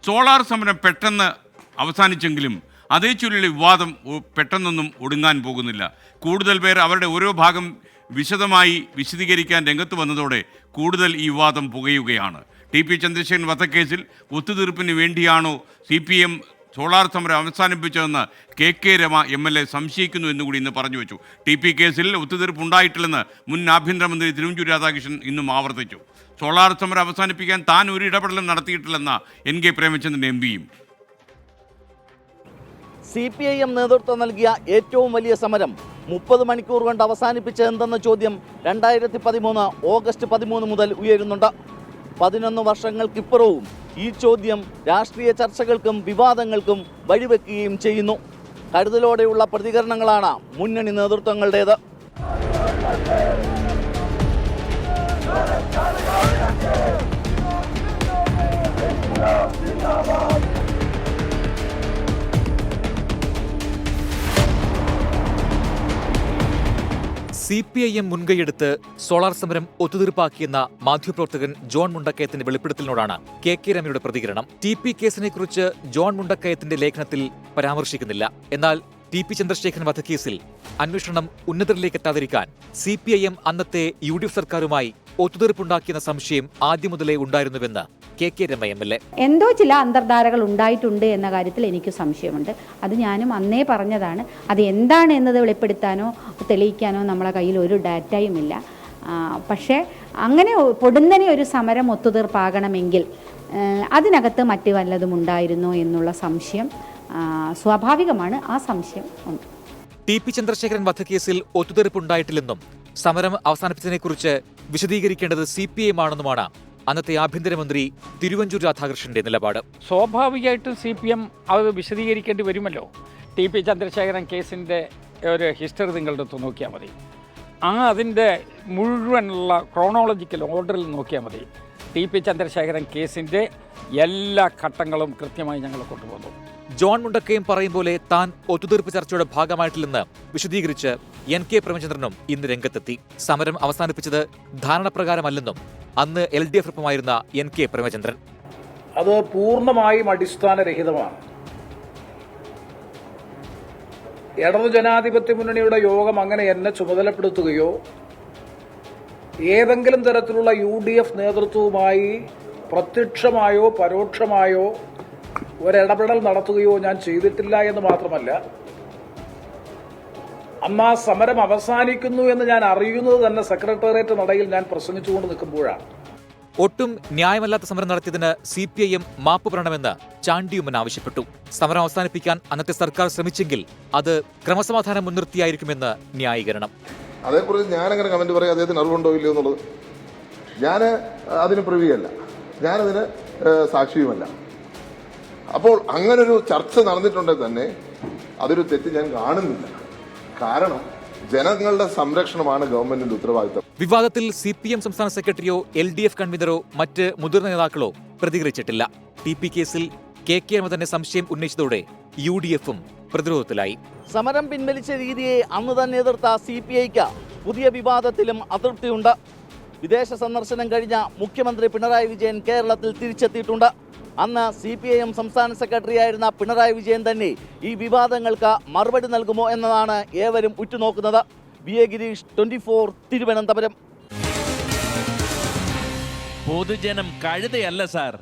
Solar സമരം പെട്ടെന്ന് അവസാനിച്ചെങ്കിലും അതേ ചൊല്ലിയുള്ള വിവാദം പെട്ടെന്നൊന്നും ഒടുങ്ങാൻ പോകുന്നില്ല. കൂടുതൽ പേർ അവരുടെ ഓരോ ഭാഗം വിശദമായി വിശദീകരിക്കാൻ രംഗത്ത് വന്നതോടെ കൂടുതൽ ഈ വിവാദം പുകയുകയാണ്. TP ചന്ദ്രശേഖരൻ വധക്കേസിൽ ഒത്തുതീർപ്പിന് വേണ്ടിയാണോ CPM സോളാർ സമരം അവസാനിപ്പിച്ചതെന്ന് KK രമ MLA സംശയിക്കുന്നു എന്നുകൂടി ഇന്ന് പറഞ്ഞു വെച്ചു. TP കേസിൽ ഒത്തുതീർപ്പ് ഉണ്ടായിട്ടില്ലെന്ന് മുൻ ആഭ്യന്തരമന്ത്രി തിരുവഞ്ചൂർ രാധാകൃഷ്ണൻ ഇന്നും ആവർത്തിച്ചു. സോളാർ സമരം അവസാനിപ്പിക്കാൻ താൻ ഒരു ഇടപെടലും നടത്തിയിട്ടില്ലെന്ന NK പ്രേമചന്ദ്രൻ MPയും. CPIM നേതൃത്വം നൽകിയ ഏറ്റവും വലിയ സമരം 30 മണിക്കൂർ കൊണ്ട് അവസാനിപ്പിച്ചതെന്തെന്ന ചോദ്യം 2013 ഓഗസ്റ്റ് 13 മുതൽ ഉയരുന്നുണ്ട്. 11 വർഷങ്ങൾക്കിപ്പുറവും ഈ ചോദ്യം രാഷ്ട്രീയ ചർച്ചകൾക്കും വിവാദങ്ങൾക്കും വഴിവെക്കുകയും ചെയ്യുന്നു. കരുതലോടെയുള്ള പ്രതികരണങ്ങളാണ് മുന്നണി നേതൃത്വങ്ങളുടേത്. CPIM മുൻകൈയെടുത്ത് സോളാർ സമരം ഒത്തുതീർപ്പാക്കിയെന്ന മാധ്യമപ്രവർത്തകൻ ജോൺ മുണ്ടക്കയത്തിന്റെ വെളിപ്പെടുത്തലിനോടാണ് KK രമയുടെ പ്രതികരണം. TP കേസിനെക്കുറിച്ച് ജോൺ മുണ്ടക്കയത്തിന്റെ ലേഖനത്തിൽ പരാമർശിക്കുന്നില്ല. എന്നാൽ TP ചന്ദ്രശേഖരൻ വധക്കേസിൽ അന്വേഷണം ഉന്നതരിലേക്ക് എത്താതിരിക്കാൻ CPIM അന്നത്തെ UDF സർക്കാരുമായി ഒത്തുതീർപ്പുണ്ടാക്കിയെന്ന സംശയം ആദ്യം മുതലേ ഉണ്ടായിരുന്നുവെന്ന് KK രമ MLA. എന്തോ ചില അന്തർധാരകൾ ഉണ്ടായിട്ടുണ്ട് എന്ന കാര്യത്തിൽ എനിക്ക് സംശയമുണ്ട്. അത് ഞാനും അന്നേ പറഞ്ഞതാണ്. അത് എന്താണ് എന്നത് വെളിപ്പെടുത്താനോ തെളിയിക്കാനോ നമ്മളെ കയ്യിൽ ഒരു ഡാറ്റയും ഇല്ല. പക്ഷേ അങ്ങനെ പൊടുന്നനെ ഒരു സമരം ഒത്തുതീർപ്പാകണമെങ്കിൽ അതിനകത്ത് മറ്റ് വല്ലതും ഉണ്ടായിരുന്നോ എന്നുള്ള സംശയം സ്വാഭാവികമാണ്. ആ സംശയം ഉണ്ട്. TP ചന്ദ്രശേഖരൻ വധക്കേസിൽ ഒത്തുതീർപ്പുണ്ടായിട്ടില്ലെന്നും സമരം അവസാനിപ്പിച്ചതിനെക്കുറിച്ച് വിശദീകരിക്കേണ്ടത് CPIM ആണെന്നുമാണ് അന്നത്തെ ആഭ്യന്തരമന്ത്രി തിരുവഞ്ചൂർ രാധാകൃഷ്ണന്റെ നിലപാട്. സ്വാഭാവികമായിട്ടും CPM അത് വിശദീകരിക്കേണ്ടി വരുമല്ലോ. TP ചന്ദ്രശേഖരൻ കേസിൻ്റെ ഒരു ഹിസ്റ്ററി നിങ്ങളുടെ അടുത്ത് നോക്കിയാൽ മതി. അതിൻ്റെ മുഴുവനുള്ള ക്രോണോളജിക്കൽ ഓർഡറിൽ നോക്കിയാൽ മതി. TP ചന്ദ്രശേഖരൻ കേസിൻ്റെ എല്ലാ ഘട്ടങ്ങളും കൃത്യമായി ഞങ്ങൾ കൊണ്ടുപോകുന്നു. ജോൺ മുണ്ടക്കയും പറയും പോലെ താൻ ഒത്തുതീർപ്പ് ചർച്ചയുടെ ഭാഗമായിട്ടില്ലെന്ന് വിശദീകരിച്ച് NK പ്രേമചന്ദ്രനും ഇന്ന് രംഗത്തെത്തി. സമരം അവസാനിപ്പിച്ചത് ധാരണപ്രകാരമല്ലെന്നും അന്ന് LDF ഒപ്പമായിരുന്ന NK പ്രേമചന്ദ്രൻ. അത് പൂർണ്ണമായും അടിസ്ഥാനരഹിതമാണ്. ഇടതു ജനാധിപത്യ മുന്നണിയുടെ യോഗം അങ്ങനെ എന്നെ ചുമതലപ്പെടുത്തുകയോ ഏതെങ്കിലും തരത്തിലുള്ള UDF നേതൃത്വവുമായി പ്രത്യക്ഷമായോ പരോക്ഷമായോ ഒരിടപെടൽ നടത്തുകയോ ഞാൻ ചെയ്തിട്ടില്ല എന്ന് മാത്രമല്ല, അന്ന് ആ സമരം അവസാനിക്കുന്നു എന്ന് ഞാൻ അറിയുന്നത് തന്നെ സെക്രട്ടേറിയറ്റ് നടയിൽ ഞാൻ പ്രസംഗിച്ചുകൊണ്ട് നിൽക്കുമ്പോഴാണ്. ഒട്ടും ന്യായമല്ലാത്ത സമരം നടത്തിയതിന് CPIM മാപ്പ് പറയണമെന്ന് ചാണ്ടിയുമ്മൻ ആവശ്യപ്പെട്ടു. സമരം അവസാനിപ്പിക്കാൻ അന്നത്തെ സർക്കാർ ശ്രമിച്ചെങ്കിൽ അത് ക്രമസമാധാനം മുൻനിർത്തിയായിരിക്കുമെന്ന് ന്യായീകരണം. അതേക്കുറിച്ച് ഞാനങ്ങനെ കമന്റ് പറയാം, അദ്ദേഹത്തിന് അറിവുണ്ടോ ഇല്ലയോ എന്നുള്ളത്. ഞാൻ അതിന് പ്രിവിയല്ല, ഞാനതിന് സാക്ഷിയുമല്ല. അപ്പോൾ അങ്ങനൊരു ചർച്ച നടന്നിട്ടുണ്ടെങ്കിൽ തന്നെ അതൊരു തെറ്റ് ഞാൻ കാണുന്നില്ല. കാരണം ജനങ്ങളുടെ സംരക്ഷണമാണ് ഗവൺമെന്റിന്റെ ഉത്തരവാദിത്തം. വിവാദത്തിൽ CPM സംസ്ഥാന സെക്രട്ടറിയോ LDF കൺവീനറോ മറ്റ് മുതിർന്ന നേതാക്കളോ പ്രതികരിച്ചിട്ടില്ല. TP കേസിൽ KK രമ തന്നെ സംശയം ഉന്നയിച്ചതോടെ UDFും പ്രതിരോധത്തിലായി. സമരം പിൻവലിച്ച രീതിയെ അന്ന് തന്നെ എതിർത്ത CPIക്ക് പുതിയ വിവാദത്തിലും അതൃപ്തിയുണ്ട്. വിദേശ സന്ദർശനം കഴിഞ്ഞ മുഖ്യമന്ത്രി പിണറായി വിജയൻ കേരളത്തിൽ തിരിച്ചെത്തിയിട്ടുണ്ട്. അന്ന് CPIM സംസ്ഥാന സെക്രട്ടറിയായിരുന്ന പിണറായി വിജയൻ തന്നെ ഈ വിവാദങ്ങൾക്ക് മറുപടി നൽകുമോ എന്നതാണ് ഏവരും ഉറ്റുനോക്കുന്നത്. VA ഗിരീഷ്, 24 തിരുവനന്തപുരം. പൊതുജനം കഴുതയല്ല സാർ.